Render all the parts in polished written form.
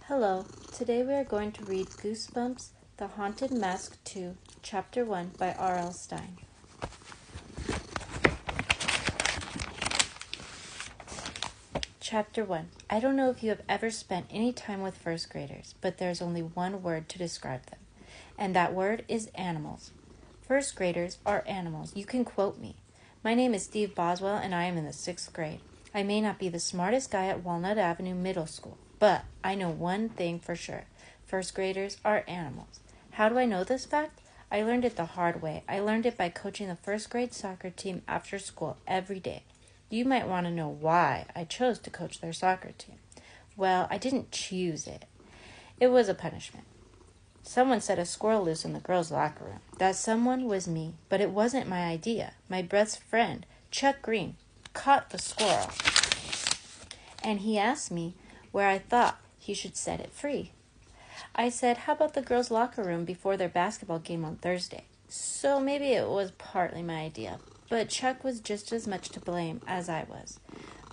Hello, today we are going to read Goosebumps, The Haunted Mask 2, Chapter 1 by R.L. Stine. Chapter 1. I don't know if you have ever spent any time with first graders, but there's only one word to describe them, and that word is animals. First graders are animals. You can quote me. My name is Steve Boswell, and I am in the 6th grade. I may not be the smartest guy at Walnut Avenue Middle School, but I know one thing for sure. First graders are animals. How do I know this fact? I learned it the hard way. I learned it by coaching the first grade soccer team after school every day. You might want to know why I chose to coach their soccer team. Well, I didn't choose it. It was a punishment. Someone set a squirrel loose in the girls' locker room. That someone was me, but it wasn't my idea. My best friend, Chuck Green, caught the squirrel, and he asked me where I thought he should set it free. I said, how about the girls' locker room before their basketball game on Thursday? So maybe it was partly my idea, but Chuck was just as much to blame as I was.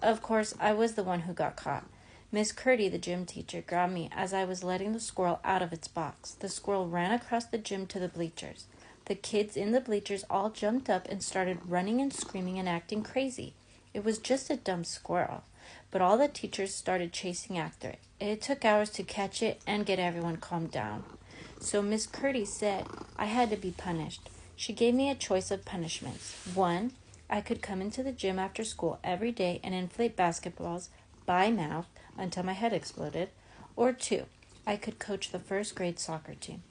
Of course, I was the one who got caught. Miss Curdy, the gym teacher, grabbed me as I was letting the squirrel out of its box. The squirrel ran across the gym to the bleachers. The kids in the bleachers all jumped up and started running and screaming and acting crazy. It was just a dumb squirrel, but all the teachers started chasing after it. It took hours to catch it and get everyone calmed down. So Miss Curdy said I had to be punished. She gave me a choice of punishments. 1, I could come into the gym after school every day and inflate basketballs by mouth until my head exploded. Or 2, I could coach the first grade soccer team.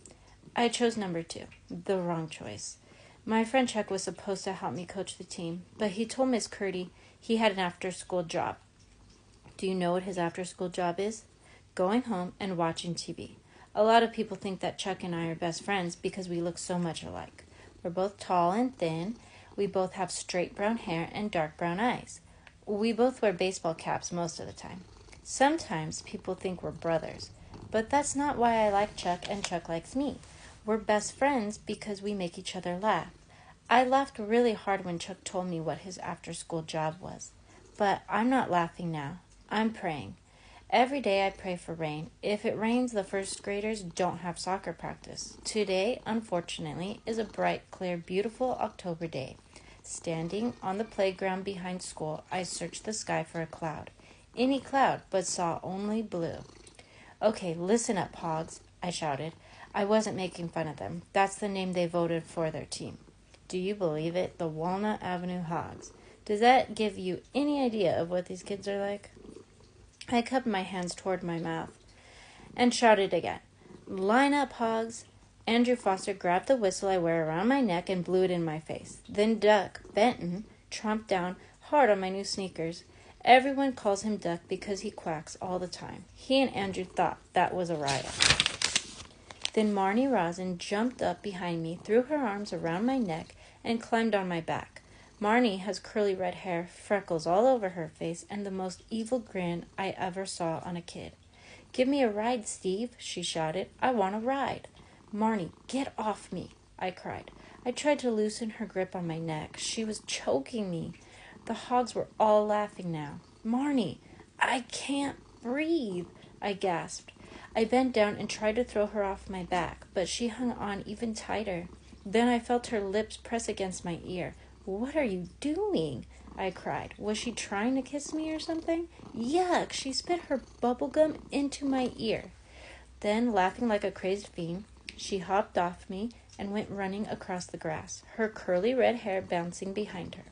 I chose number 2, the wrong choice. My friend Chuck was supposed to help me coach the team, but he told Miss Curdy he had an after-school job. Do you know what his after-school job is? Going home and watching TV. A lot of people think that Chuck and I are best friends because we look so much alike. We're both tall and thin. We both have straight brown hair and dark brown eyes. We both wear baseball caps most of the time. Sometimes people think we're brothers, but that's not why I like Chuck and Chuck likes me. We're best friends because we make each other laugh. I laughed really hard when Chuck told me what his after-school job was. But I'm not laughing now. I'm praying. Every day I pray for rain. If it rains, the first graders don't have soccer practice. Today, unfortunately, is a bright, clear, beautiful October day. Standing on the playground behind school, I searched the sky for a cloud. Any cloud, but saw only blue. Okay, listen up, hogs, I shouted. I wasn't making fun of them. That's the name they voted for their team. Do you believe it? The Walnut Avenue Hogs. Does that give you any idea of what these kids are like? I cupped my hands toward my mouth and shouted again. Line up, hogs. Andrew Foster grabbed the whistle I wear around my neck and blew it in my face. Then Duck Benton tromped down hard on my new sneakers. Everyone calls him Duck because he quacks all the time. He and Andrew thought that was a riot. Then Marnie Rosin jumped up behind me, threw her arms around my neck, and climbed on my back. Marnie has curly red hair, freckles all over her face, and the most evil grin I ever saw on a kid. Give me a ride, Steve, she shouted. I want a ride. Marnie, get off me, I cried. I tried to loosen her grip on my neck. She was choking me. The hogs were all laughing now. Marnie, I can't breathe, I gasped. I bent down and tried to throw her off my back, but she hung on even tighter. Then I felt her lips press against my ear. What are you doing? I cried. Was she trying to kiss me or something? Yuck! She spit her bubble gum into my ear. Then, laughing like a crazed fiend, she hopped off me and went running across the grass, her curly red hair bouncing behind her.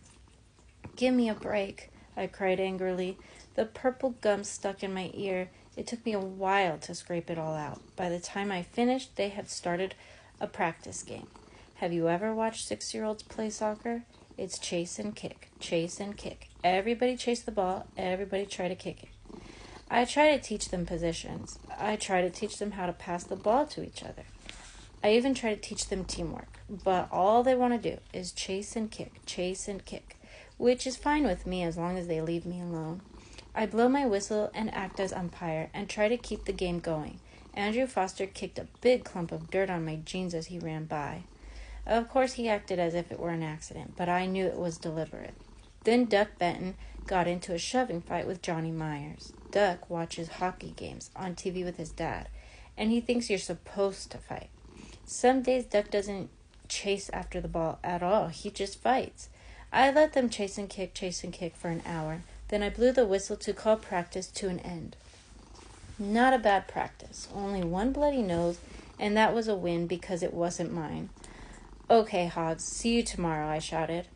Give me a break, I cried angrily. The purple gum stuck in my ear. It took me a while to scrape it all out. By the time I finished, they had started a practice game. Have you ever watched 6-year-olds play soccer? It's chase and kick, chase and kick. Everybody chase the ball, everybody try to kick it. I try to teach them positions. I try to teach them how to pass the ball to each other. I even try to teach them teamwork. But all they want to do is chase and kick, which is fine with me as long as they leave me alone. I blow my whistle and act as umpire and try to keep the game going. Andrew Foster kicked a big clump of dirt on my jeans as he ran by. Of course, he acted as if it were an accident, but I knew it was deliberate. Then Duck Benton got into a shoving fight with Johnny Myers. Duck watches hockey games on TV with his dad, and he thinks you're supposed to fight. Some days Duck doesn't chase after the ball at all. He just fights. I let them chase and kick for an hour. Then I blew the whistle to call practice to an end. Not a bad practice. Only one bloody nose, and that was a win because it wasn't mine. Okay, Hogs, see you tomorrow, I shouted.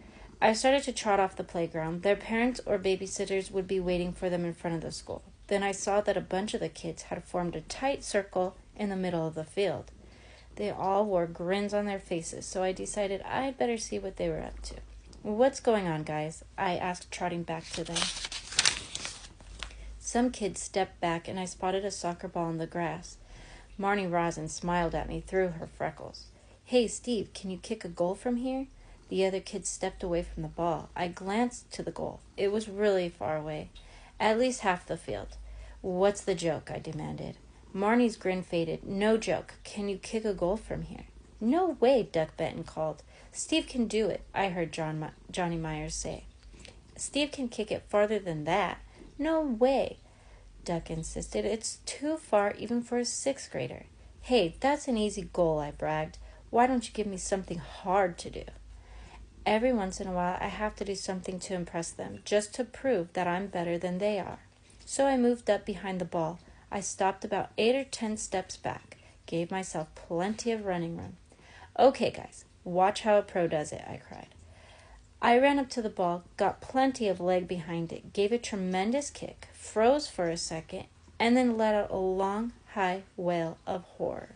I started to trot off the playground. Their parents or babysitters would be waiting for them in front of the school. Then I saw that a bunch of the kids had formed a tight circle in the middle of the field. They all wore grins on their faces, so I decided I'd better see what they were up to. What's going on, guys? I asked, trotting back to them. Some kids stepped back, and I spotted a soccer ball in the grass. Marnie Rosin smiled at me through her freckles. Hey, Steve, can you kick a goal from here? The other kids stepped away from the ball. I glanced to the goal. It was really far away, at least half the field. What's the joke? I demanded. Marnie's grin faded. No joke. Can you kick a goal from here? No way, Duck Benton called. Steve can do it, I heard Johnny Myers say. Steve can kick it farther than that. No way, Duck insisted. It's too far even for a sixth grader. Hey, that's an easy goal, I bragged. Why don't you give me something hard to do? Every once in a while, I have to do something to impress them, just to prove that I'm better than they are. So I moved up behind the ball. I stopped about 8 or 10 steps back, gave myself plenty of running room. Okay, guys, watch how a pro does it, I cried. I ran up to the ball, got plenty of leg behind it, gave a tremendous kick, froze for a second, and then let out a long, high wail of horror.